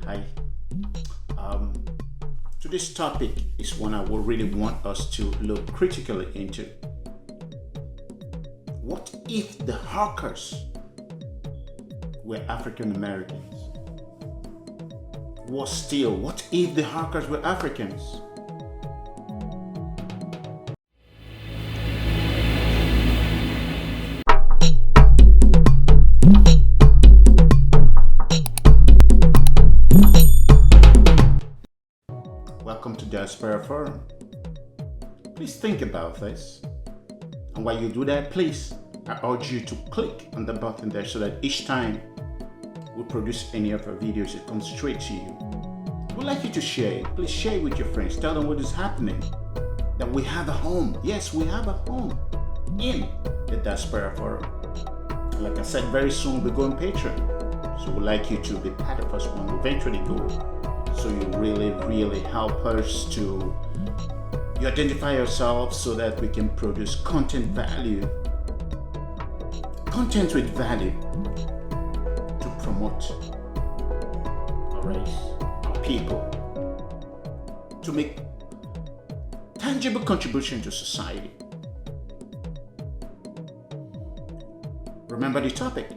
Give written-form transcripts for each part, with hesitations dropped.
Hi. Um, Today's topic is one I would really want us to look critically into. What if the hackers were African Americans? What if the hackers were Africans? Welcome to DIASPORA Forum. Please think about this. And while you do that, please, I urge you to click on the button there so that each time we produce any of our videos, it comes straight to you. We'd like you to share it. Please share it with your friends. Tell them what is happening. That we have a home. Yes, we have a home in the DIASPORA Forum. Like I said, very soon we're going Patreon. So we'd like you to be part of us when we eventually go. So you really help us to identify yourselves so that we can produce content with value to promote our race, our people, to make tangible contribution to society. Remember the topic.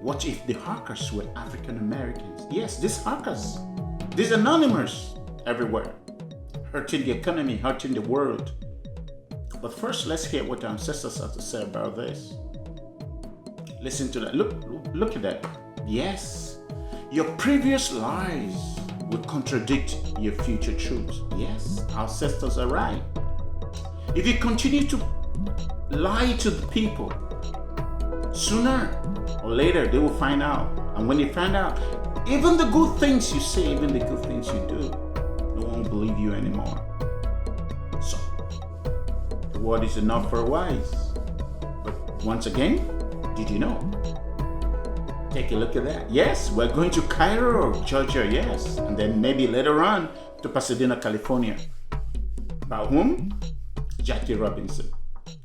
What if the hackers were African Americans? Yes, these hackers. These anonymous everywhere, hurting the economy, hurting the world. But first, let's hear what our ancestors have to say about this. Listen to that. Look at that. Yes, your previous lies will contradict your future truths. Yes, our ancestors are right. If you continue to lie to the people, sooner or later they will find out. And when they find out, even the good things you say, even the good things you do, no one will believe you anymore. So, the word is enough for a wise. But once again, did you know? Take a look at that. Yes, we're going to Cairo, Georgia, yes. And then maybe later on to Pasadena, California. About whom? Jackie Robinson.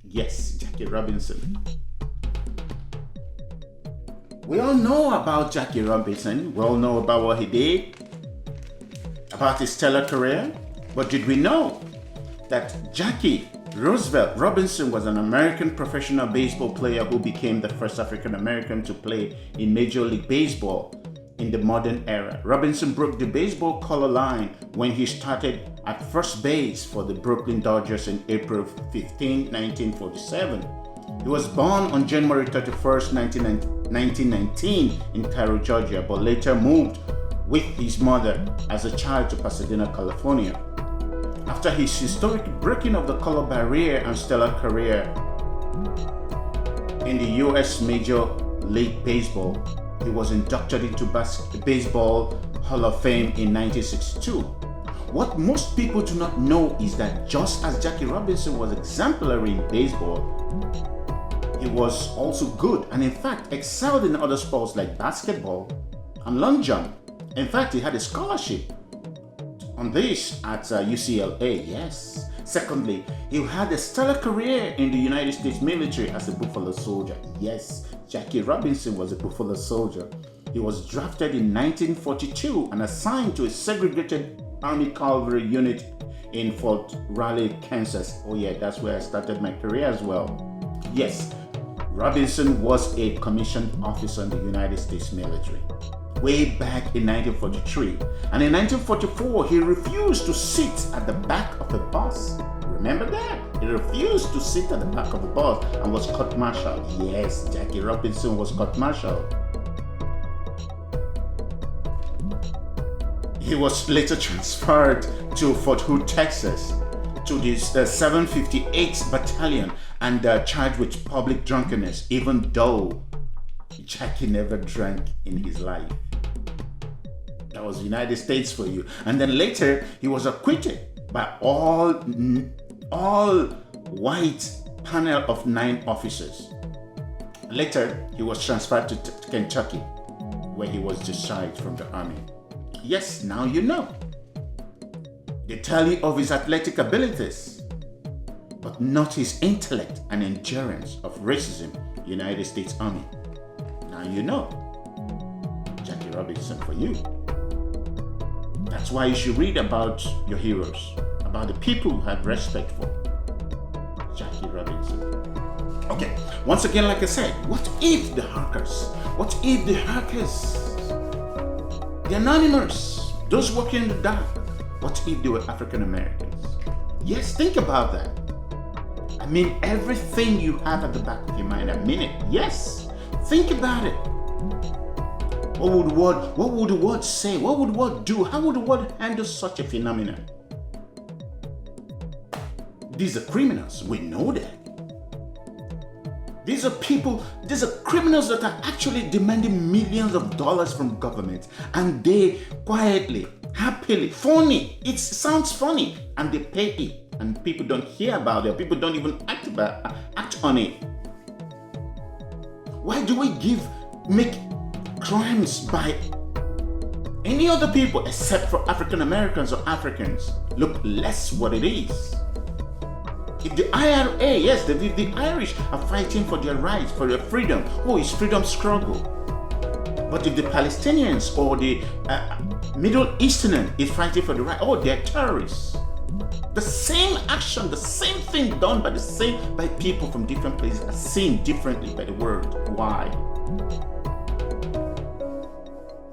Yes, Jackie Robinson. We all know about Jackie Robinson. We all know about what he did, about his stellar career. But did we know that Jackie Roosevelt Robinson was an American professional baseball player who became the first African American to play in Major League Baseball in the modern era? Robinson broke the baseball color line when he started at first base for the Brooklyn Dodgers in April 15, 1947. He was born on January 31st, 1919 in Cairo, Georgia, but later moved with his mother as a child to Pasadena, California. After his historic breaking of the color barrier and stellar career in the U.S. Major League Baseball, he was inducted into Baseball Hall of Fame in 1962. What most people do not know is that just as Jackie Robinson was exemplary in baseball, he was also good and in fact excelled in other sports like basketball and long jump. In fact, he had a scholarship on this at UCLA, yes. Secondly, he had a stellar career in the United States military as a Buffalo Soldier. Yes, Jackie Robinson was a Buffalo Soldier. He was drafted in 1942 and assigned to a segregated Army Cavalry unit in Fort Raleigh, Kansas. Oh yeah, that's where I started my career as well. Yes, Robinson was a commissioned officer in the United States military way back in 1943. And in 1944, he refused to sit at the back of the bus. Remember that? He refused to sit at the back of the bus and was court-martialed. Yes, Jackie Robinson was court-martialed. He was later transferred to Fort Hood, Texas, to the 758th Battalion and charged with public drunkenness, even though Jackie never drank in his life. That was the United States for you. And then later, he was acquitted by all white panel of 9 officers. Later, he was transferred to Kentucky, where he was discharged from the army. Yes, now you know. They tell you of his athletic abilities, but not his intellect and endurance of racism, United States Army. Now you know. Jackie Robinson for you. That's why you should read about your heroes, about the people who have respect for. Jackie Robinson. Okay, once again, like I said, what if the hackers? What if the hackers, the anonymous, those working in the dark, what if they were African Americans? Yes, think about that. I mean, everything you have at the back of your mind, I mean it. Yes, think about it. What would the world say? What would the world do? How would the world handle such a phenomenon? These are criminals. We know that. These are criminals that are actually demanding millions of dollars from government, and they quietly, happily, phony. It sounds funny, and they pay it. And people don't hear about it. People don't even act on it. Why do we make crimes by any other people except for African Americans or Africans look less what it is? If the I.R.A, yes, the Irish are fighting for their rights, for their freedom, it's freedom struggle. But if the Palestinians or the Middle Eastern is fighting for the right, they're terrorists. The same action, the same thing done by people from different places are seen differently by the world. Why?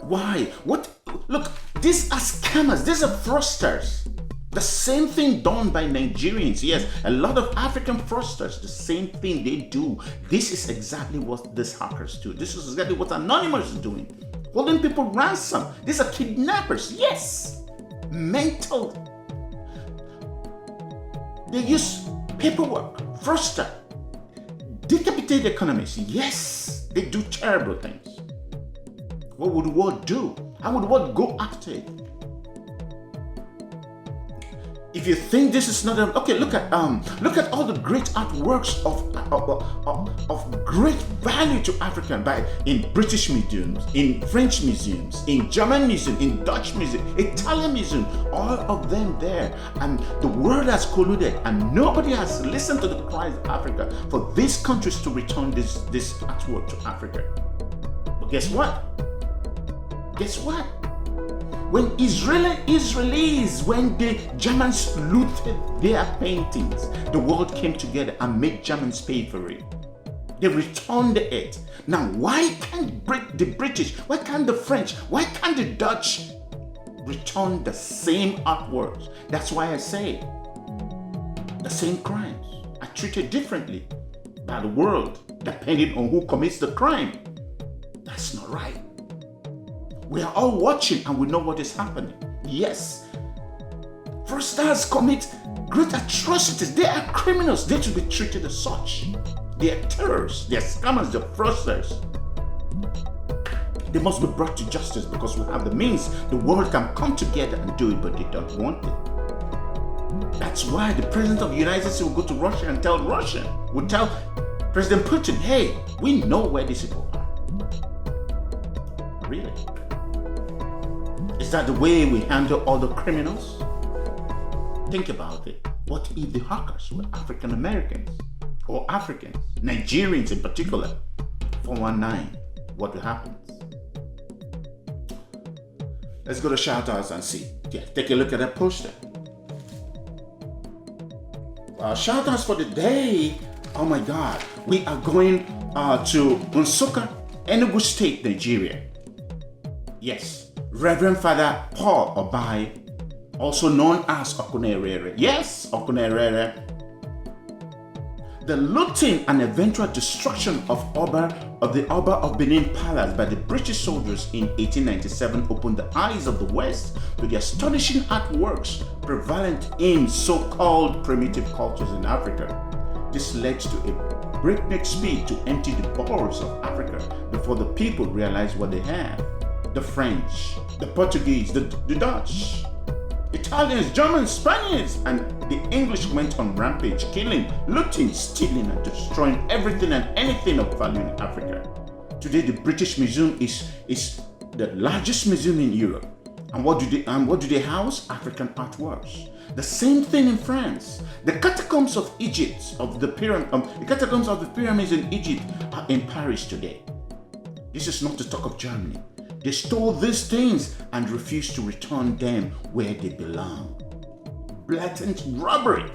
Why? What? Look, these are scammers. These are fraudsters. The same thing done by Nigerians. Yes, a lot of African fraudsters, the same thing they do. This is exactly what these hackers do. This is exactly what Anonymous is doing. Holding people ransom. These are kidnappers. Yes. Mental. They use paperwork, fraudster, decapitate economies. Yes, they do terrible things. What would the world do? How would the world go after it? If you think this is not okay, look at all the great artworks of great value to Africa in British museums, in French museums, in German museums, in Dutch museums, Italian museums, all of them there, and the world has colluded, and nobody has listened to the cries of Africa for these countries to return this artwork to Africa. But guess what? When Israelis, when the Germans looted their paintings, the world came together and made Germans pay for it. They returned it. Now, why can't the British, why can't the French, why can't the Dutch return the same artworks? That's why I say the same crimes are treated differently by the world, depending on who commits the crime. That's not right. We are all watching and we know what is happening. Yes. Fraudsters commit great atrocities. They are criminals. They should be treated as such. They are terrorists. They are scammers. They are fraudsters. They must be brought to justice because we have the means. The world can come together and do it, but they don't want it. That's why the President of the United States will go to Russia and tell President Putin, hey, we know where these people are. Really? Is that the way we handle all the criminals? Think about it. What if the hackers were African Americans or Africans, Nigerians in particular? 419, what happens? Let's go to shoutouts and see. Yeah, take a look at that poster. Shoutouts for the day. Oh my God, we are going to Nsukka, Enugu State, Nigeria. Yes. Reverend Father Paul Obai, also known as Okunerere. Yes, Okunerere. The looting and eventual destruction of the Oba of Benin Palace by the British soldiers in 1897 opened the eyes of the West to the astonishing artworks prevalent in so-called primitive cultures in Africa. This led to a breakneck speed to empty the bowls of Africa before the people realized what they had. The French, the Portuguese, the Dutch, Italians, Germans, Spaniards, and the English went on rampage, killing, looting, stealing, and destroying everything and anything of value in Africa. Today, the British Museum is the largest museum in Europe. And what do they house? African artworks. The same thing in France. The catacombs of Egypt, the catacombs of the pyramids in Egypt are in Paris today. This is not to talk of Germany. They stole these things and refused to return them where they belong. Blatant robbery.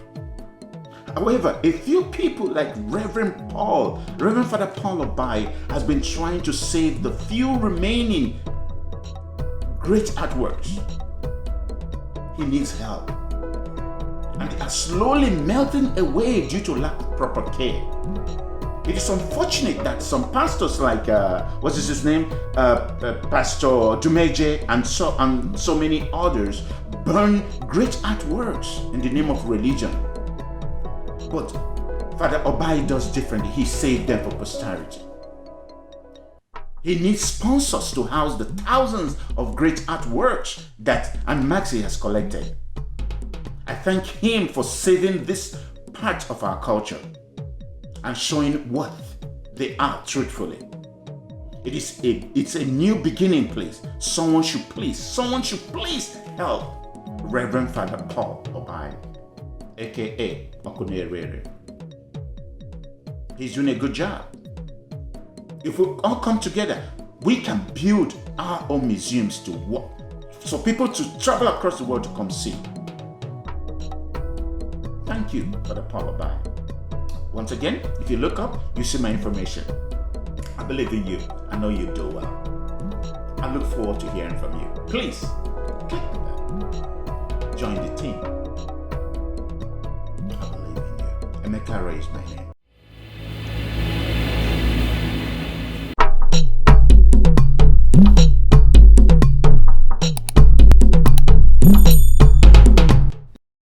However, a few people like Reverend Father P.L.O has been trying to save the few remaining great artworks. He needs help. And they are slowly melting away due to lack of proper care. It is unfortunate that some pastors like, what is his name? Pastor Dumeje and so many others burn great artworks in the name of religion. But Father Obai does differently. He saved them for posterity. He needs sponsors to house the thousands of great artworks that Maxi has collected. I thank him for saving this part of our culture and showing what they are truthfully. It's a new beginning place. Someone should please help Reverend Father Paul Obai, aka Okunere. He's doing a good job. If we all come together, we can build our own museums to work, so people to travel across the world to come see. Thank you, Father Paul Obai. Once again, if you look up, you see my information. I believe in you. I know you do well. I look forward to hearing from you. Please, click the bell. Join the team. I believe in you. I.R.A is my name.